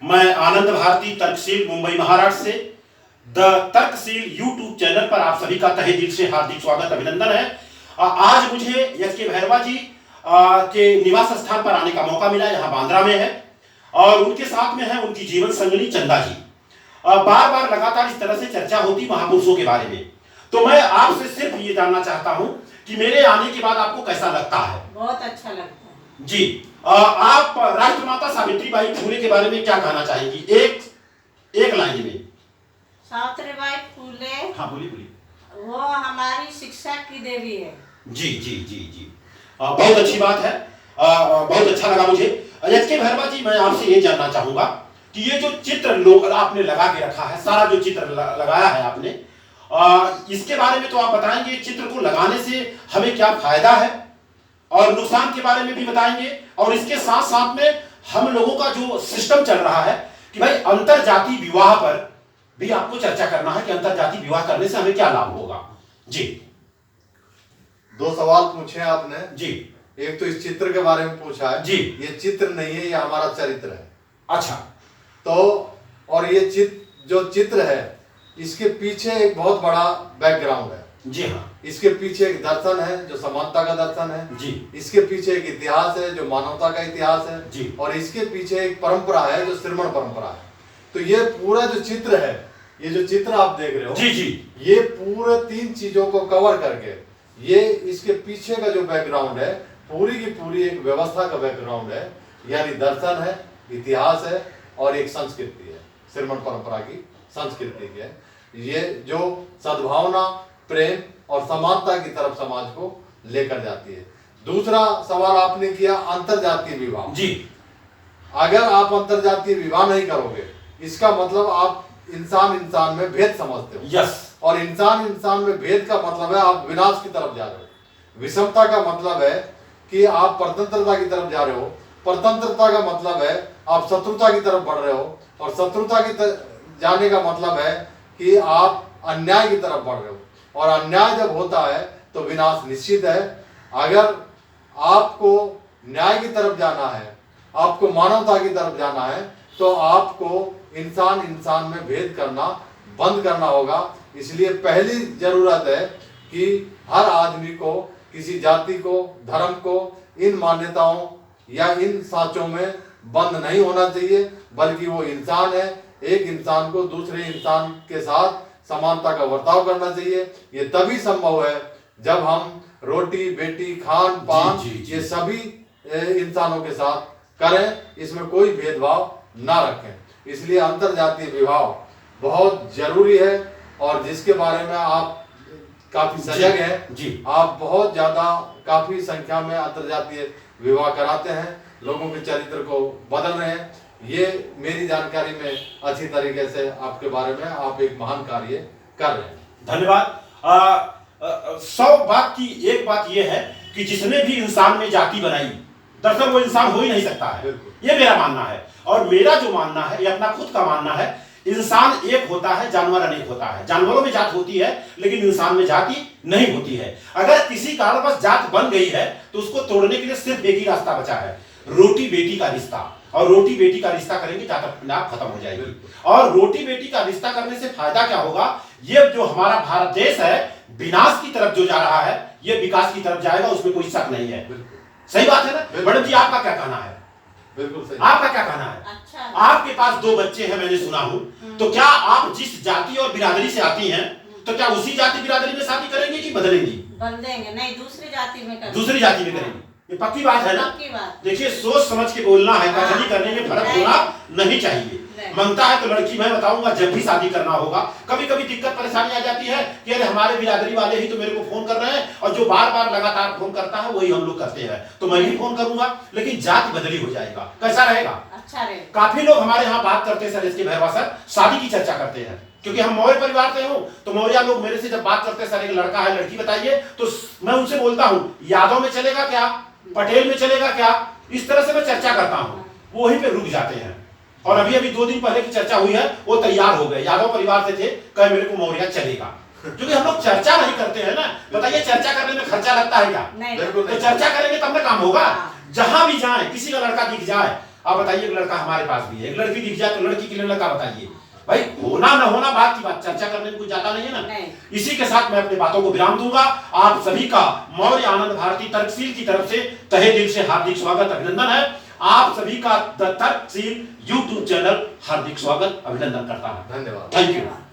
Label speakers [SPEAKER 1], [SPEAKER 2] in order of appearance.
[SPEAKER 1] मैं आनंद भारती तर्कशील मुंबई महाराष्ट्र से the तर्कशील YouTube channel पर आप सभी का तहे दिल से हार्दिक स्वागत अभिनंदन है। आज मुझे एच के भैरवा जी के निवास स्थान पर आने का मौका मिला, यहाँ बांद्रा में है और उनके साथ में है उनकी जीवन संगिनी चंदा जी। बार बार लगातार इस तरह से चर्चा होती महापुरुषों के बारे में, तो मैं आपसे सिर्फ ये जानना चाहता हूँ कि मेरे आने के बाद आपको कैसा लगता है?
[SPEAKER 2] बहुत अच्छा लगता है
[SPEAKER 1] जी। आप राष्ट्रमाता सावित्रीबाई फुले के बारे में क्या कहना चाहेंगी? एक लाइन में।
[SPEAKER 2] सावित्रीबाई फुले,
[SPEAKER 1] हाँ बोलिए बोलिए।
[SPEAKER 2] वो हमारी शिक्षा की देवी है।
[SPEAKER 1] जी जी जी जी, बहुत अच्छी बात है। बहुत अच्छा लगा मुझे। एच के भैरवा जी, मैं आपसे ये जानना चाहूंगा कि ये जो चित्र लोग आपने लगा के रखा है, सारा जो चित्र लगाया है आपने, इसके बारे में तो आप बताएंगे चित्र को लगाने से हमें क्या फायदा है और नुकसान के बारे में भी बताएंगे, और इसके साथ साथ में हम लोगों का जो सिस्टम चल रहा है कि भाई अंतर जाति विवाह पर भी आपको चर्चा करना है कि अंतर जाति विवाह करने से हमें क्या लाभ होगा। जी,
[SPEAKER 3] दो सवाल पूछे आपने
[SPEAKER 1] जी।
[SPEAKER 3] एक तो इस चित्र के बारे में पूछा है
[SPEAKER 1] जी।
[SPEAKER 3] ये चित्र नहीं है, ये हमारा चरित्र है।
[SPEAKER 1] अच्छा।
[SPEAKER 3] तो और ये जो चित्र है इसके पीछे एक बहुत बड़ा बैकग्राउंड है।
[SPEAKER 1] जी हाँ।
[SPEAKER 3] इसके पीछे एक दर्शन है जो समानता का दर्शन है।
[SPEAKER 1] जी।
[SPEAKER 3] इसके पीछे एक इतिहास है जो मानवता का इतिहास है।
[SPEAKER 1] जी।
[SPEAKER 3] और इसके पीछे एक परंपरा है जो श्रमण परंपरा है। तो ये पूरा जो चित्र है, ये जो चित्र आप देख रहे हो,
[SPEAKER 1] जी जी,
[SPEAKER 3] ये पूरे तीन चीजों को कवर करके ये इसके पीछे का जो बैकग्राउंड है पूरी की पूरी एक व्यवस्था का बैकग्राउंड है, यानी दर्शन है, इतिहास है और एक संस्कृति है, श्रमण परंपरा की संस्कृति है। ये जो सद्भावना, प्रेम और समानता की तरफ समाज को लेकर जाती है। दूसरा सवाल आपने किया अंतरजातीय विवाह।
[SPEAKER 1] जी।
[SPEAKER 3] अगर आप अंतरजातीय विवाह नहीं करोगे इसका मतलब आप इंसान में भेद समझते हो।
[SPEAKER 1] यस।
[SPEAKER 3] और इंसान में भेद का मतलब है आप विनाश की तरफ जा रहे हो। विषमता का मतलब है कि आप परतंत्रता की तरफ जा रहे हो। परतंत्रता का मतलब है आप शत्रुता की तरफ बढ़ रहे हो, और शत्रुता की तरफ जाने का मतलब है कि आप अन्याय की तरफ बढ़ रहे हो, और अन्याय जब होता है तो विनाश निश्चित है। अगर आपको न्याय की तरफ जाना है, आपको मानवता की तरफ जाना है, तो आपको इंसान में भेद करना बंद करना होगा। इसलिए पहली जरूरत है कि हर आदमी को, किसी जाति को, धर्म को इन मान्यताओं या इन साँचों में बंद नहीं होना चाहिए, बल्कि वो इंसान है। एक इंसान को दूसरे इंसान के साथ समानता का बर्ताव करना चाहिए। ये तभी संभव है जब हम रोटी बेटी खान पान ये सभी इंसानों के साथ करें, इसमें कोई भेदभाव ना रखें। इसलिए अंतरजातीय विवाह बहुत जरूरी है, और जिसके बारे में आप काफी सजग हैं।
[SPEAKER 1] जी।
[SPEAKER 3] आप बहुत ज्यादा काफी संख्या में अंतरजातीय विवाह कराते हैं, लोगों के चरित्र को बदल रहे हैं। ये मेरी जानकारी में अच्छी तरीके से आपके बारे में आप एक महान कार्य कर रहे हैं।
[SPEAKER 1] धन्यवाद। 100 बात की एक बात यह है कि जिसने भी इंसान में जाति बनाई, दरअसल वो इंसान हो ही नहीं सकता है। ये मेरा मानना है, और मेरा जो मानना है ये अपना खुद का मानना है। इंसान एक होता है, जानवर अनेक होता है। जानवरों में जात होती है लेकिन इंसान में जाति नहीं होती है। अगर किसी कारणवश जात बन गई है तो उसको तोड़ने के लिए सिर्फ एक ही रास्ता बचा है, रोटी बेटी का रिश्ता। और रोटी बेटी का रिश्ता करेंगे जात अपने आप खत्म हो जाएगी। और रोटी बेटी का रिश्ता करने से फायदा क्या होगा? ये जो हमारा भारत देश है विनाश की तरफ जो जा रहा है ये विकास की तरफ जाएगा, उसमें कोई शक नहीं है। सही बात है ना मैडम जी? आपका क्या कहना है?
[SPEAKER 3] बिल्कुल सही।
[SPEAKER 1] आपका क्या कहना है?
[SPEAKER 2] अच्छा।
[SPEAKER 1] आपके पास 2 बच्चे हैं मैंने सुना हूं, तो क्या आप जिस जाति और बिरादरी से आती हैं तो क्या उसी जाति बिरादरी में शादी करेंगी कि बदलेंगी?
[SPEAKER 2] बदलेंगे नहीं, दूसरी जाति में करेंगे।
[SPEAKER 1] दूसरी जाति में करेंगी, ये पक्की बात है ना?
[SPEAKER 2] पक्की बात।
[SPEAKER 1] देखिए सोच समझ के बोलना है, कथनी करने में फर्क होना नहीं चाहिए। मांगता है तो लड़की, मैं बताऊंगा जब भी शादी करना होगा, कभी कभी दिक्कत परेशानी आ जाती है कि अरे हमारे बिरादरी वाले ही तो मेरे को फोन कर रहे हैं, और जो बार बार लगातार फोन करता है वही हम लोग करते हैं, तो मैं भी फोन करूंगा, लेकिन जाति बदली हो जाएगा। कैसा रहेगा?
[SPEAKER 2] अच्छा रहेगा।
[SPEAKER 1] काफी लोग हमारे यहाँ बात करते हैं सर, इसके भैरवा सर शादी की चर्चा करते हैं, क्योंकि हम मौर्य परिवार से हूँ, तो मौर्य लोग मेरे से जब बात करते हैं सर एक लड़का है लड़की बताइए, तो मैं उनसे बोलता हूँ यादव में चलेगा क्या, पटेल में चलेगा क्या, इस तरह से मैं चर्चा करता हूँ। वो वहीं पे रुक जाते हैं। और अभी 2 दिन पहले की चर्चा हुई है, वो तैयार हो गए, यादव परिवार से थे, कहे मेरे को मौर्य चलेगा। क्योंकि हम लोग चर्चा नहीं करते हैं ना। बताइए चर्चा करने में खर्चा लगता है क्या?
[SPEAKER 2] नहीं।
[SPEAKER 1] तो चर्चा करेंगे तब ना काम होगा। जहां भी जाए किसी का लड़का दिख जाए आप बताइए, एक लड़का हमारे पास भी है, एक लड़की दिख जाए तो लड़की के लिए लड़का बताइए। भाई होना न होना बात की बात, चर्चा करने में कुछ जाता नहीं है ना।
[SPEAKER 2] नहीं।
[SPEAKER 1] इसी के साथ मैं अपनी बातों को विराम दूंगा। आप सभी का मौर्य आनंद भारती तर्कशील की तरफ से तहे दिल से हार्दिक स्वागत, अभिनंदन है। आप सभी का द तर्कशील यूट्यूब चैनल हार्दिक स्वागत, अभिनंदन करता है।
[SPEAKER 3] धन्यवाद।
[SPEAKER 1] Thank you.
[SPEAKER 2] धन्यवाद।